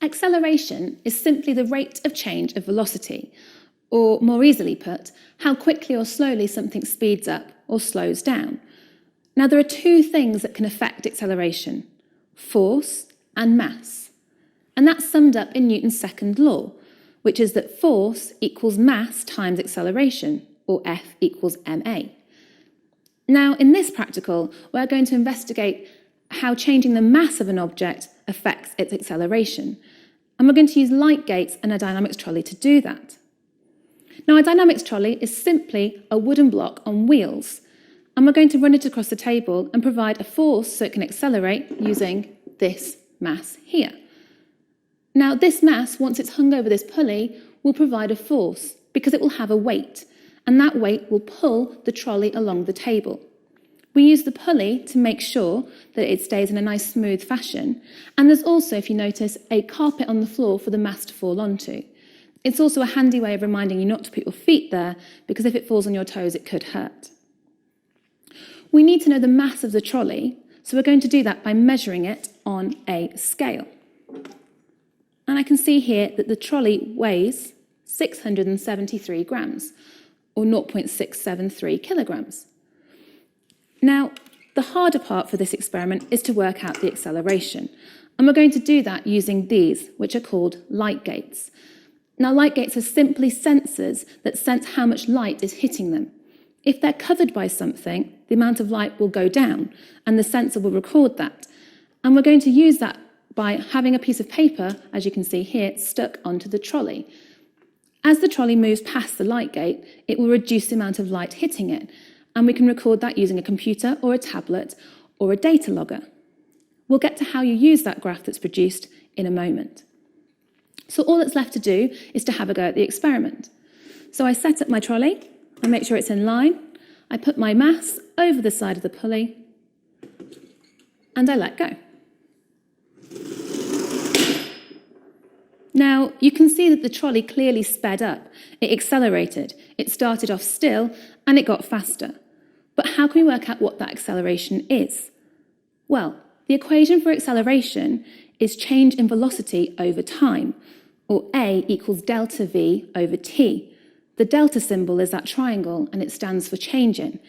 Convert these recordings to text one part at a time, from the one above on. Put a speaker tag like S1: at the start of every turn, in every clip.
S1: Acceleration is simply the rate of change of velocity, or more easily put, how quickly or slowly something speeds up or slows down. Now, there are two things that can affect acceleration: force and mass. And that's summed up in Newton's second law, which is that force equals mass times acceleration, or F equals ma. Now, in this practical, we're going to investigate how changing the mass of an object affects its acceleration. And we're going to use light gates and a dynamics trolley to do that. Now, a dynamics trolley is simply a wooden block on wheels, and we're going to run it across the table and provide a force so it can accelerate using this mass here. Now, this mass, once it's hung over this pulley, will provide a force because it will have a weight, and that weight will pull the trolley along the table. We use the pulley to make sure that it stays in a nice smooth fashion, and there's also, if you notice, a carpet on the floor for the mass to fall onto. It's also a handy way of reminding you not to put your feet there, because if it falls on your toes, it could hurt. We need to know the mass of the trolley, so we're going to do that by measuring it on a scale. And I can see here that the trolley weighs 673 grams, or 0.673 kilograms. Now, the harder part for this experiment is to work out the acceleration, and we're going to do that using these, which are called light gates. Now, light gates are simply sensors that sense how much light is hitting them. If they're covered by something, the amount of light will go down, and the sensor will record that. And we're going to use that by having a piece of paper, as you can see here, stuck onto the trolley. As the trolley moves past the light gate, it will reduce the amount of light hitting it, and we can record that using a computer or a tablet or a data logger. We'll get to how you use that graph that's produced in a moment. So all that's left to do is to have a go at the experiment. So I set up my trolley, I make sure it's in line, I put my mass over the side of the pulley, and I let go. Now, you can see that the trolley clearly sped up. It accelerated. It started off still, and it got faster. But how can we work out what that acceleration is? Well, the equation for acceleration is change in velocity over time, or A equals delta V over T. The delta symbol is that triangle, and it stands for change in.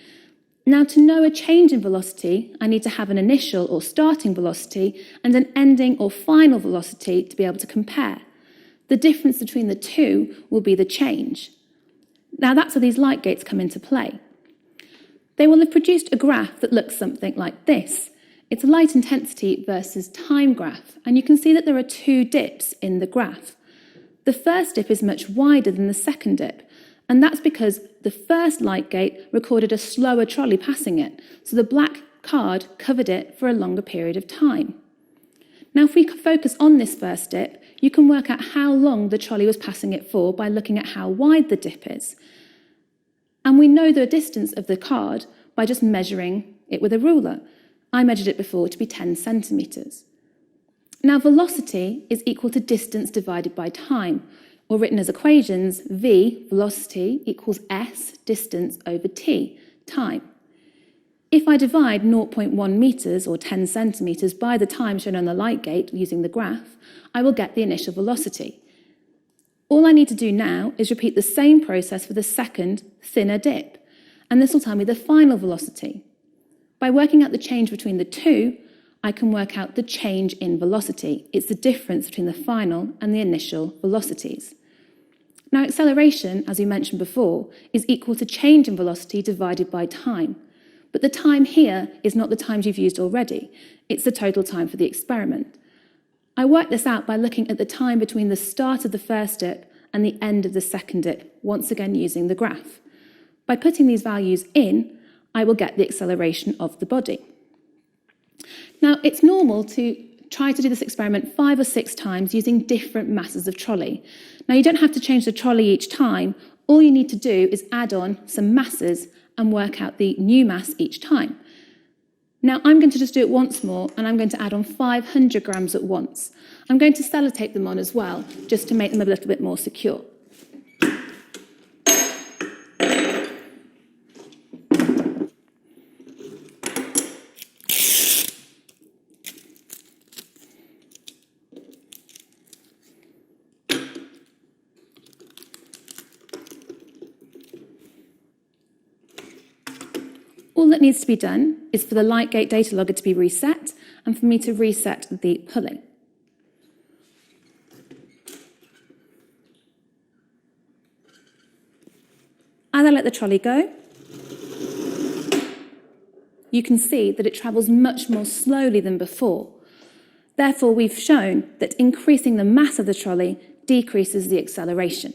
S1: Now, to know a change in velocity, I need to have an initial or starting velocity and an ending or final velocity to be able to compare. The difference between the two will be the change. Now, that's where these light gates come into play. They will have produced a graph that looks something like this. It's a light intensity versus time graph, and you can see that there are two dips in the graph. The first dip is much wider than the second dip, and that's because the first light gate recorded a slower trolley passing it, so the black card covered it for a longer period of time. Now, if we focus on this first dip, you can work out how long the trolley was passing it for by looking at how wide the dip is. And we know the distance of the card by just measuring it with a ruler. I measured it before to be 10 centimetres. Now, velocity is equal to distance divided by time, or written as equations, v, velocity, equals s, distance, over t, time. If I divide 0.1 metres, or 10 centimetres, by the time shown on the light gate using the graph, I will get the initial velocity. All I need to do now is repeat the same process for the second, thinner dip, and this will tell me the final velocity. By working out the change between the two, I can work out the change in velocity. It's the difference between the final and the initial velocities. Now, acceleration, as we mentioned before, is equal to change in velocity divided by time. But the time here is not the times you've used already. It's the total time for the experiment. I worked this out by looking at the time between the start of the first dip and the end of the second dip, once again using the graph. By putting these values in, I will get the acceleration of the body. Now, it's normal to try to do this experiment 5 or 6 times using different masses of trolley. Now, you don't have to change the trolley each time. All you need to do is add on some masses and work out the new mass each time. Now, I'm going to just do it once more, and I'm going to add on 500 grams at once. I'm going to sellotape them on as well, just to make them a little bit more secure. All that needs to be done is for the Lightgate data logger to be reset and for me to reset the pulley. As I let the trolley go, you can see that it travels much more slowly than before. Therefore, we've shown that increasing the mass of the trolley decreases the acceleration.